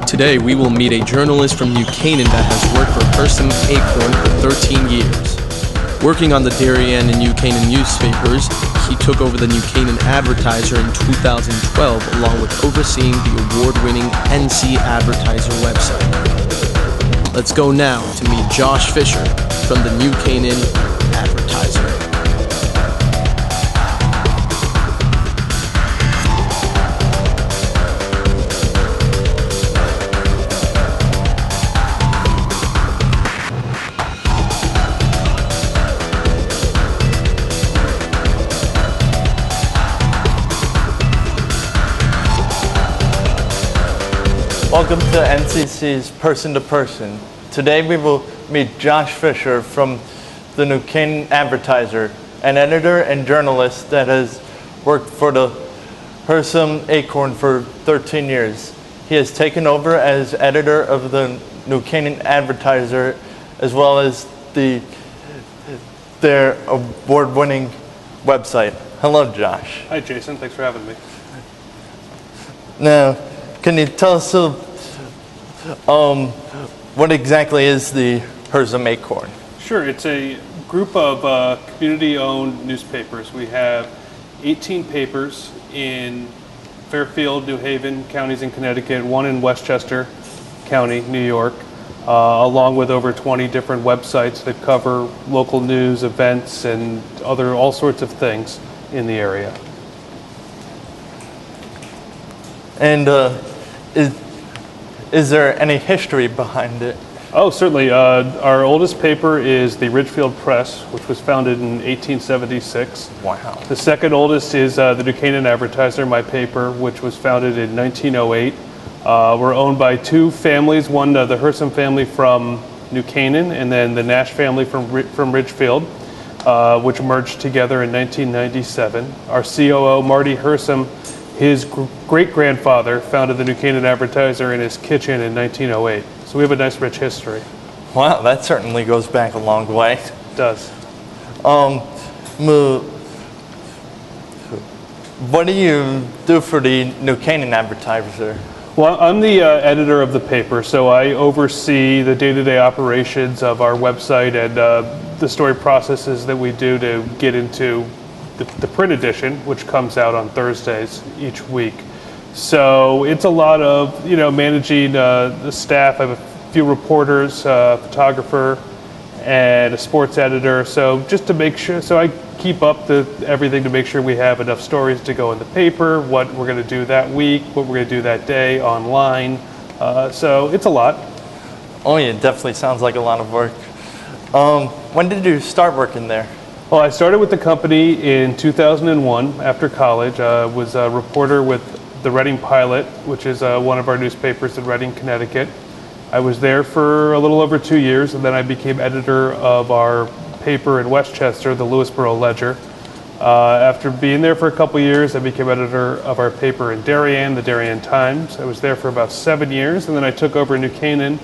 Today, we will meet a journalist from New Canaan that has worked for Hersom Acorn for 13 years. Working on the Darien and New Canaan newspapers, he took over the New Canaan Advertiser in 2012, along with overseeing the award-winning NC Advertiser website. Let's go now to meet Josh Fisher from the New Canaan Advertiser. Welcome to NCC's Person to Person. Today we will meet Josh Fisher from the New Canaan Advertiser, an editor and journalist that has worked for the Hersom Acorn for 13 years. He has taken over as editor of the New Canaan Advertiser as well as their award-winning website. Hello, Josh. Hi, Jason. Thanks for having me. Now, can you tell us what exactly is the Hersom Acorn? Sure. It's a group of community-owned newspapers. We have 18 papers in Fairfield, New Haven counties in Connecticut, one in Westchester County, New York, along with over 20 different websites that cover local news, events, and all sorts of things in the area. And is there any history behind it? Oh, certainly. Our oldest paper is the Ridgefield Press, which was founded in 1876. Wow. The second oldest is the New Canaan Advertiser, my paper, which was founded in 1908. We're owned by two families, one the Hersom family from New Canaan, and then the Nash family from Ridgefield, which merged together in 1997. Our COO, Marty Hersom, his great-grandfather founded the New Canaan Advertiser in his kitchen in 1908. So we have a nice, rich history. Wow, that certainly goes back a long way. It does. What do you do for the New Canaan Advertiser? Well, I'm the editor of the paper, so I oversee the day-to-day operations of our website and the story processes that we do to get into the print edition, which comes out on Thursdays each week. So it's a lot of managing the staff. I have a few reporters, a photographer, and a sports editor. So just to make sure, so I keep up everything to make sure we have enough stories to go in the paper, what we're going to do that week, what we're going to do that day online. So it's a lot. Oh yeah, it definitely sounds like a lot of work. When did you start working there? Well, I started with the company in 2001 after college. I was a reporter with the Reading Pilot, which is one of our newspapers in Reading, Connecticut. I was there for a little over 2 years, and then I became editor of our paper in Westchester, the Lewisboro Ledger. After being there for a couple years, I became editor of our paper in Darien, the Darien Times. I was there for about 7 years, and then I took over New Canaan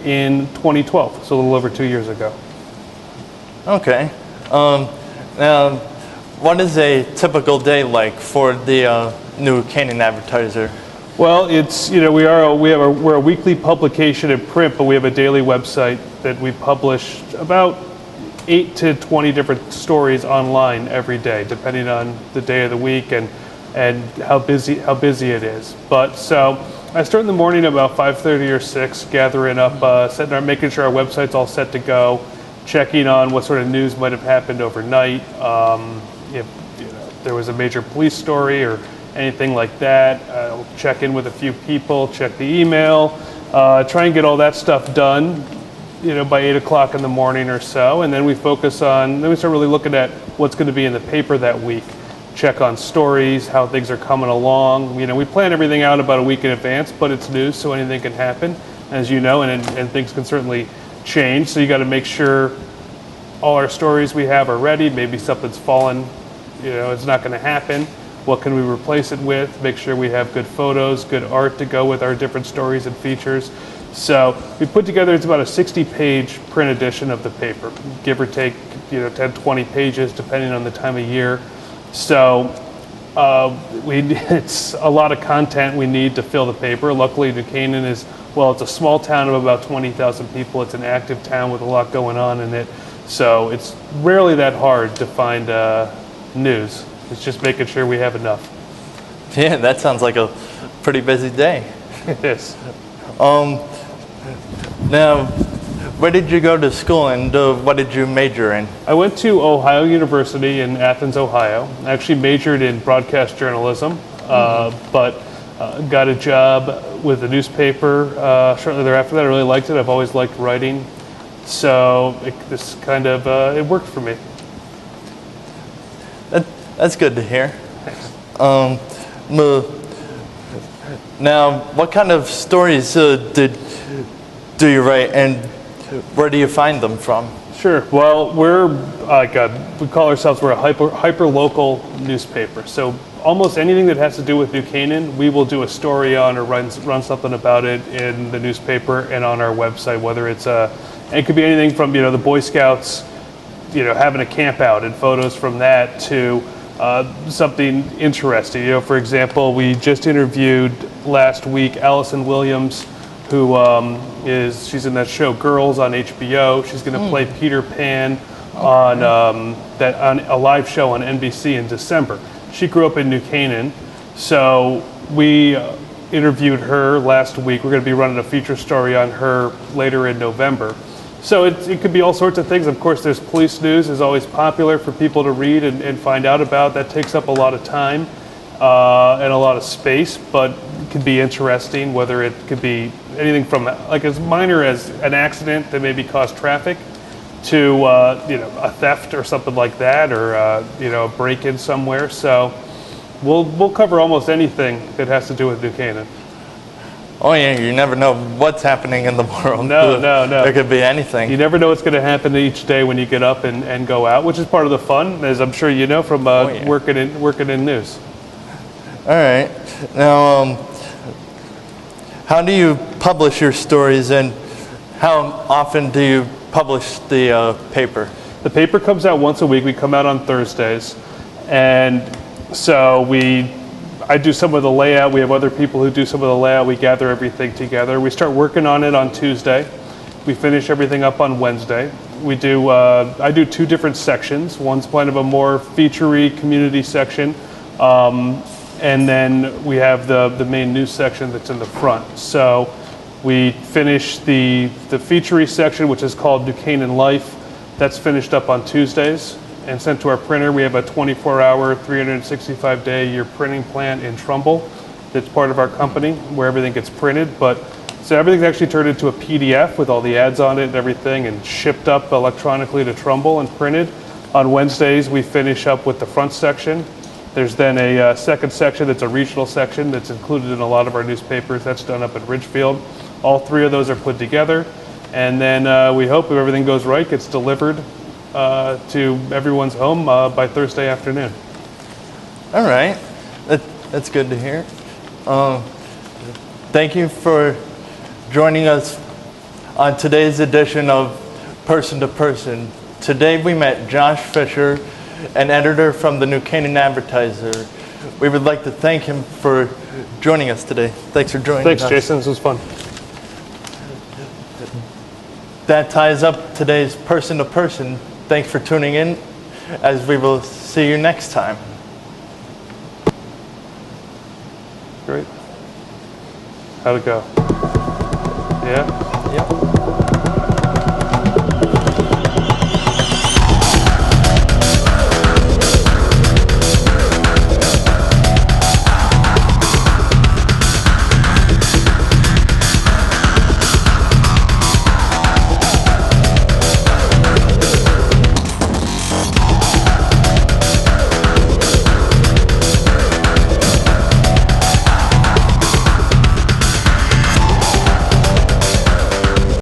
in 2012, so a little over 2 years ago. Okay. Now, what is a typical day like for the New Canaan Advertiser? Well, it's we're a weekly publication in print, but we have a daily website that we publish about 8 to 20 different stories online every day, depending on the day of the week and how busy it is. But so I start in the morning about 5:30 or 6, gathering up, making sure our website's all set to go, checking on what sort of news might have happened overnight. If there was a major police story or anything like that, I'll check in with a few people, check the email, try and get all that stuff done, by 8 o'clock in the morning or so, and then we start really looking at what's going to be in the paper that week. Check on stories, how things are coming along. We plan everything out about a week in advance, but it's news, so anything can happen, as you know, and things can certainly change. So you got to make sure all our stories we have are ready. Maybe something's fallen, it's not going to happen. What can we replace it with? Make sure we have good photos, good art to go with our different stories and features. So we put together, it's about a 60-page print edition of the paper, give or take 10, 20 pages, depending on the time of year. So It's a lot of content we need to fill the paper. Luckily, New Canaan is, well, it's a small town of about 20,000 people. It's an active town with a lot going on in it. So it's rarely that hard to find news. It's just making sure we have enough. Yeah, that sounds like a pretty busy day. It is. Now, where did you go to school and what did you major in? I went to Ohio University in Athens, Ohio. I actually majored in broadcast journalism, but got a job with a newspaper shortly thereafter. That I really liked it. I've always liked writing, so it worked for me. That's good to hear. Now, what kind of stories do you write, and where do you find them from? Sure. Well, we call ourselves, we're a hyper local newspaper. So almost anything that has to do with New Canaan, we will do a story on or run something about it in the newspaper and on our website. Whether it's it could be anything from the Boy Scouts, having a camp out and photos from that to something interesting. For example, we just interviewed last week Allison Williams, who she's in that show Girls on HBO. She's going to play Peter Pan on a live show on NBC in December. She grew up in New Canaan, so we interviewed her last week. We're going to be running a feature story on her later in November. So it could be all sorts of things. Of course, there's police news is always popular for people to read and find out about. That takes up a lot of time and a lot of space, but it could be interesting, whether it could be anything from like as minor as an accident that maybe caused traffic to a theft or something like that, or a break-in somewhere. So we'll cover almost anything that has to do with New Canaan. Oh yeah, you never know what's happening in the world. No. There could be anything. You never know what's going to happen each day when you get up and go out, which is part of the fun, as I'm sure you know from working in news. All right. Now, how do you publish your stories, and how often do you publish the paper? The paper comes out once a week. We come out on Thursdays, and so I do some of the layout. We have other people who do some of the layout. We gather everything together. We start working on it on Tuesday. We finish everything up on Wednesday. I do two different sections. One's kind of a more feature-y community section, and then we have the main news section that's in the front. So we finish the feature-y section, which is called New Canaan Life. That's finished up on Tuesdays and sent to our printer. We have a 24-hour, 365-day-a-year printing plant in Trumbull that's part of our company, where everything gets printed. So everything's actually turned into a PDF with all the ads on it and everything, and shipped up electronically to Trumbull and printed. On Wednesdays, we finish up with the front section. There's then a second section that's a regional section that's included in a lot of our newspapers. That's done up at Ridgefield. All three of those are put together, and then we hope, if everything goes right, gets delivered to everyone's home by Thursday afternoon. All right, that's good to hear. Thank you for joining us on today's edition of Person to Person. Today we met Josh Fisher, an editor from the New Canaan Advertiser. We would like to thank him for joining us today. Thanks for joining us. Thanks, Jason. This was fun. That ties up today's Person to Person. Thanks for tuning in, as we will see you next time. Great. How'd it go? Yeah? Yep.